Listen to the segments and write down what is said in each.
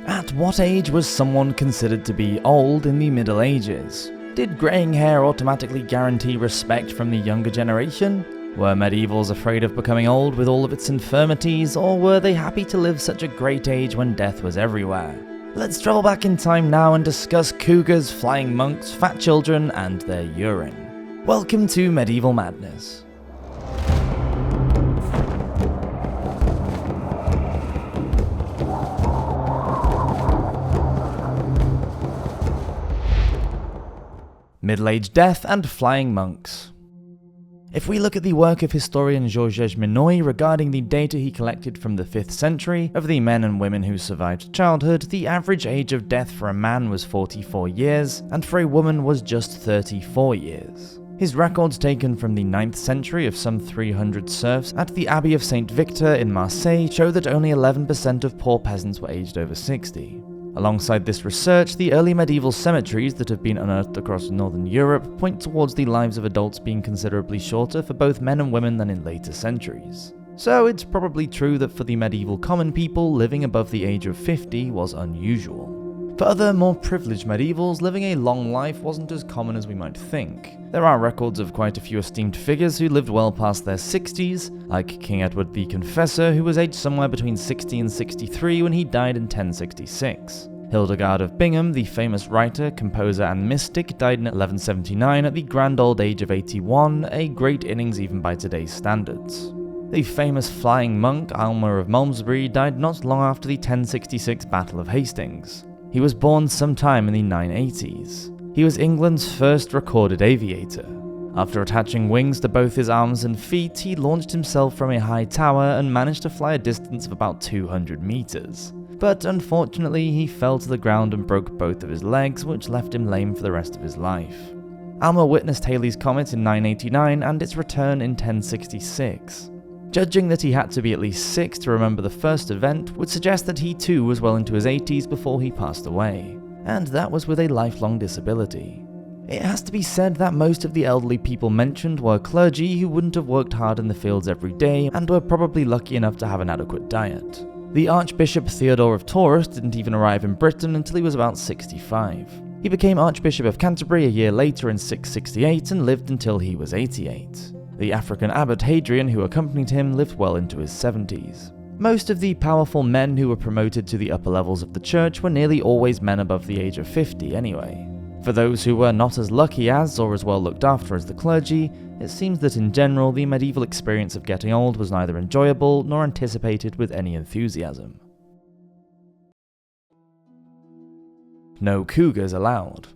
At what age was someone considered to be old in the Middle Ages? Did greying hair automatically guarantee respect from the younger generation? Were medievals afraid of becoming old with all of its infirmities, or were they happy to live such a great age when death was everywhere? Let's travel back in time now and discuss cougars, flying monks, fat children, and their urine. Welcome to Medieval Madness. Middle-aged death and flying monks. If we look at the work of historian Georges Minoy regarding the data he collected from the 5th century of the men and women who survived childhood, the average age of death for a man was 44 years, and for a woman was just 34 years. His records taken from the 9th century of some 300 serfs at the Abbey of St. Victor in Marseille show that only 11% of poor peasants were aged over 60. Alongside this research, the early medieval cemeteries that have been unearthed across northern Europe point towards the lives of adults being considerably shorter for both men and women than in later centuries. So it's probably true that for the medieval common people, living above the age of 50 was unusual. For other, more privileged medievals, living a long life wasn't as common as we might think. There are records of quite a few esteemed figures who lived well past their 60s, like King Edward the Confessor, who was aged somewhere between 60 and 63 when he died in 1066. Hildegard of Bingen, the famous writer, composer, and mystic, died in 1179 at the grand old age of 81, a great innings even by today's standards. The famous flying monk, Aylmer of Malmesbury, died not long after the 1066 Battle of Hastings. He was born sometime in the 980s. He was England's first recorded aviator. After attaching wings to both his arms and feet, he launched himself from a high tower and managed to fly a distance of about 200 meters. But unfortunately, he fell to the ground and broke both of his legs, which left him lame for the rest of his life. Aylmer witnessed Halley's Comet in 989 and its return in 1066. Judging that he had to be at least 6 to remember the first event would suggest that he too was well into his 80s before he passed away, and that was with a lifelong disability. It has to be said that most of the elderly people mentioned were clergy who wouldn't have worked hard in the fields every day and were probably lucky enough to have an adequate diet. The Archbishop Theodore of Taurus didn't even arrive in Britain until he was about 65. He became Archbishop of Canterbury a year later in 668 and lived until he was 88. The African abbot Hadrian, who accompanied him, lived well into his 70s. Most of the powerful men who were promoted to the upper levels of the church were nearly always men above the age of 50 anyway. For those who were not as lucky as, or as well looked after as the clergy, it seems that in general the medieval experience of getting old was neither enjoyable nor anticipated with any enthusiasm. No cougars allowed.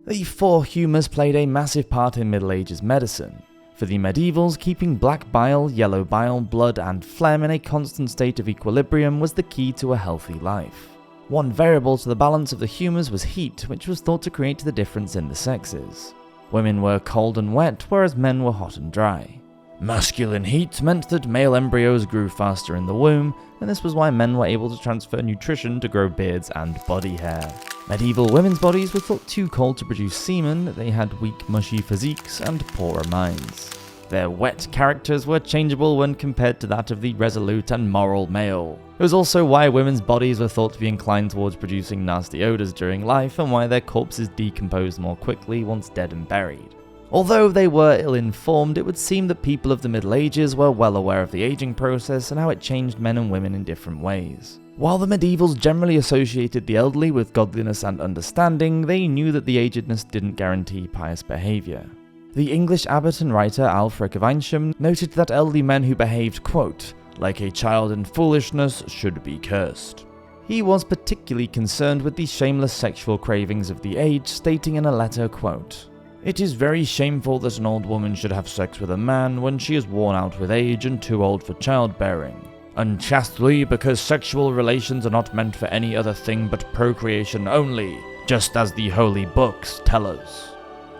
The 4 humours played a massive part in Middle Ages medicine. For the medievals, keeping black bile, yellow bile, blood, and phlegm in a constant state of equilibrium was the key to a healthy life. One variable to the balance of the humours was heat, which was thought to create the difference in the sexes. Women were cold and wet, whereas men were hot and dry. Masculine heat meant that male embryos grew faster in the womb, and this was why men were able to transfer nutrition to grow beards and body hair. Medieval women's bodies were thought too cold to produce semen, they had weak, mushy physiques and poorer minds. Their wet characters were changeable when compared to that of the resolute and moral male. It was also why women's bodies were thought to be inclined towards producing nasty odours during life, and why their corpses decomposed more quickly once dead and buried. Although they were ill-informed, it would seem that people of the Middle Ages were well aware of the aging process and how it changed men and women in different ways. While the medievals generally associated the elderly with godliness and understanding, they knew that the agedness didn't guarantee pious behaviour. The English abbot and writer Alfric of Eynsham noted that elderly men who behaved, quote, like a child in foolishness should be cursed. He was particularly concerned with the shameless sexual cravings of the age, stating in a letter, quote, "It is very shameful that an old woman should have sex with a man when she is worn out with age and too old for childbearing. Unchastely, because sexual relations are not meant for any other thing but procreation only, just as the holy books tell us."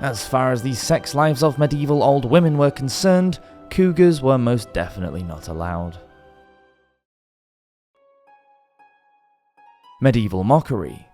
As far as the sex lives of medieval old women were concerned, cougars were most definitely not allowed. Medieval mockery.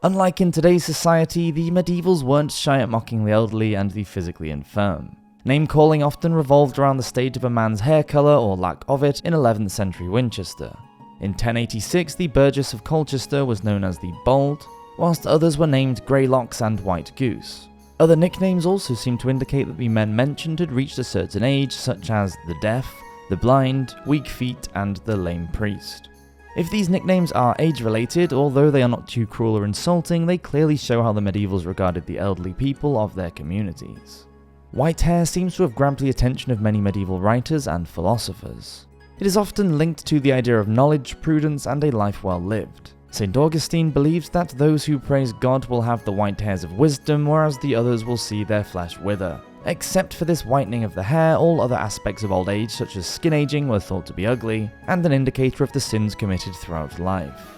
Unlike in today's society, the medievals weren't shy at mocking the elderly and the physically infirm. Name-calling often revolved around the state of a man's hair colour or lack of it in 11th century Winchester. In 1086, the Burgess of Colchester was known as the Bold, whilst others were named Greylocks and White Goose. Other nicknames also seem to indicate that the men mentioned had reached a certain age, such as the Deaf, the Blind, Weak Feet, and the Lame Priest. If these nicknames are age-related, although they are not too cruel or insulting, they clearly show how the medievals regarded the elderly people of their communities. White hair seems to have grabbed the attention of many medieval writers and philosophers. It is often linked to the idea of knowledge, prudence, and a life well lived. St. Augustine believes that those who praise God will have the white hairs of wisdom, whereas the others will see their flesh wither. Except for this whitening of the hair, all other aspects of old age, such as skin aging, were thought to be ugly, and an indicator of the sins committed throughout life.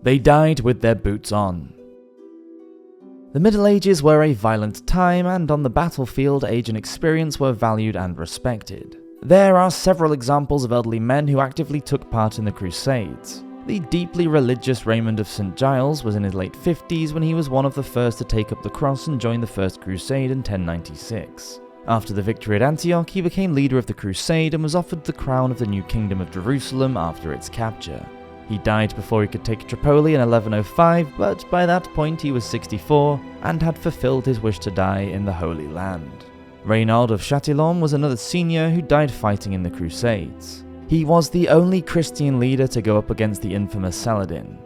They died with their boots on. The Middle Ages were a violent time, and on the battlefield, age and experience were valued and respected. There are several examples of elderly men who actively took part in the Crusades. The deeply religious Raymond of St. Giles was in his late 50s when he was one of the first to take up the cross and join the First Crusade in 1096. After the victory at Antioch, he became leader of the crusade and was offered the crown of the new Kingdom of Jerusalem after its capture. He died before he could take Tripoli in 1105, but by that point he was 64 and had fulfilled his wish to die in the Holy Land. Reynald of Chatillon was another senior who died fighting in the Crusades. He was the only Christian leader to go up against the infamous Saladin.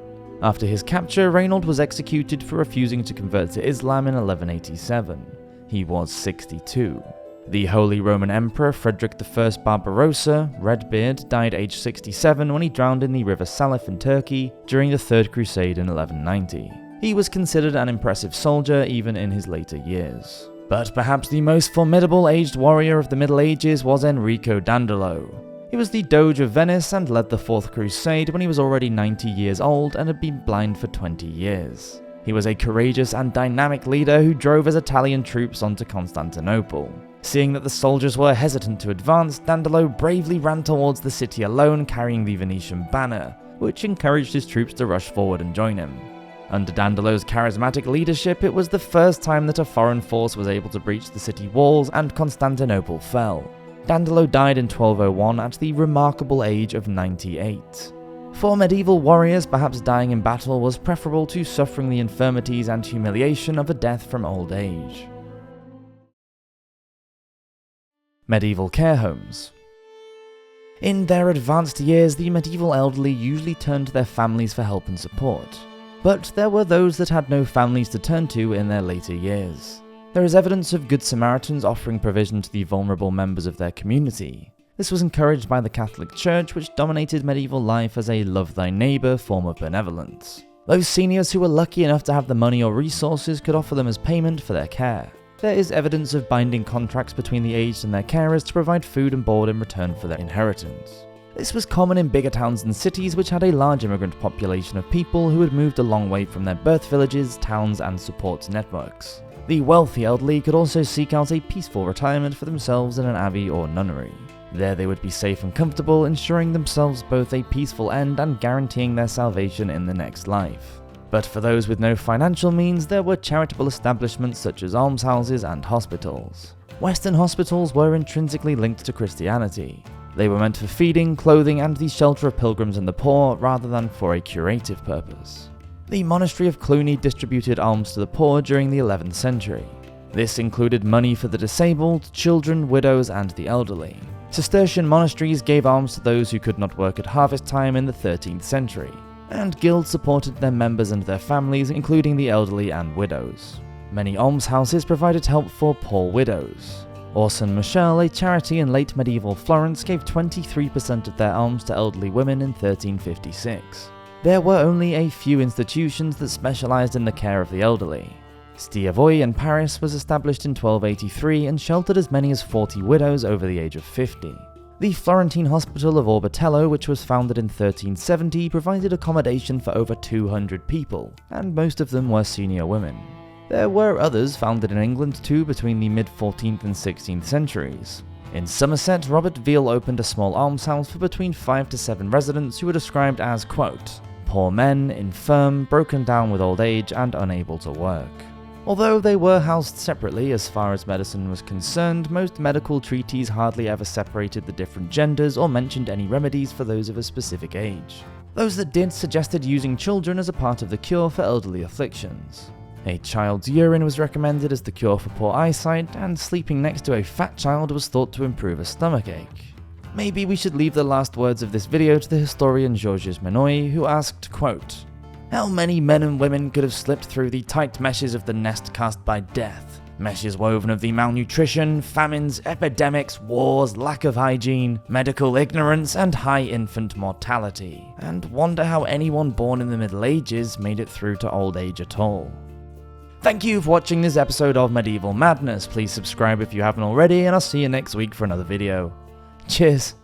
After his capture, Reynald was executed for refusing to convert to Islam in 1187. He was 62. The Holy Roman Emperor Frederick I Barbarossa, Redbeard, died aged 67 when he drowned in the River Salif in Turkey during the Third Crusade in 1190. He was considered an impressive soldier even in his later years. But perhaps the most formidable aged warrior of the Middle Ages was Enrico Dandolo. He was the Doge of Venice and led the Fourth Crusade when he was already 90 years old and had been blind for 20 years. He was a courageous and dynamic leader who drove his Italian troops onto Constantinople. Seeing that the soldiers were hesitant to advance, Dandolo bravely ran towards the city alone carrying the Venetian banner, which encouraged his troops to rush forward and join him. Under Dandolo's charismatic leadership, it was the first time that a foreign force was able to breach the city walls and Constantinople fell. Dandolo died in 1201 at the remarkable age of 98. For medieval warriors, perhaps dying in battle was preferable to suffering the infirmities and humiliation of a death from old age. Medieval care homes. In their advanced years, the medieval elderly usually turned to their families for help and support. But there were those that had no families to turn to in their later years. There is evidence of Good Samaritans offering provision to the vulnerable members of their community. This was encouraged by the Catholic Church, which dominated medieval life as a love thy neighbour form of benevolence. Those seniors who were lucky enough to have the money or resources could offer them as payment for their care. There is evidence of binding contracts between the aged and their carers to provide food and board in return for their inheritance. This was common in bigger towns and cities which had a large immigrant population of people who had moved a long way from their birth villages, towns, and support networks. The wealthy elderly could also seek out a peaceful retirement for themselves in an abbey or nunnery. There they would be safe and comfortable, ensuring themselves both a peaceful end and guaranteeing their salvation in the next life. But for those with no financial means, there were charitable establishments such as almshouses and hospitals. Western hospitals were intrinsically linked to Christianity. They were meant for feeding, clothing, and the shelter of pilgrims and the poor, rather than for a curative purpose. The monastery of Cluny distributed alms to the poor during the 11th century. This included money for the disabled, children, widows, and the elderly. Cistercian monasteries gave alms to those who could not work at harvest time in the 13th century. And guilds supported their members and their families, including the elderly and widows. Many almshouses provided help for poor widows. Orson Michel, a charity in late medieval Florence, gave 23% of their alms to elderly women in 1356. There were only a few institutions that specialized in the care of the elderly. Stiavoy in Paris was established in 1283 and sheltered as many as 40 widows over the age of 50. The Florentine Hospital of Orbetello, which was founded in 1370, provided accommodation for over 200 people, and most of them were senior women. There were others founded in England too between the mid-14th and 16th centuries. In Somerset, Robert Veal opened a small almshouse for between 5 to 7 residents who were described as, quote, poor men, infirm, broken down with old age, and unable to work. Although they were housed separately as far as medicine was concerned, most medical treatises hardly ever separated the different genders or mentioned any remedies for those of a specific age. Those that did suggested using children as a part of the cure for elderly afflictions. A child's urine was recommended as the cure for poor eyesight, and sleeping next to a fat child was thought to improve a stomachache. Maybe we should leave the last words of this video to the historian Georges Menoy, who asked, quote, "How many men and women could have slipped through the tight meshes of the nest cast by death? Meshes woven of the malnutrition, famines, epidemics, wars, lack of hygiene, medical ignorance, and high infant mortality. And wonder how anyone born in the Middle Ages made it through to old age at all." Thank you for watching this episode of Medieval Madness. Please subscribe if you haven't already, and I'll see you next week for another video. Cheers!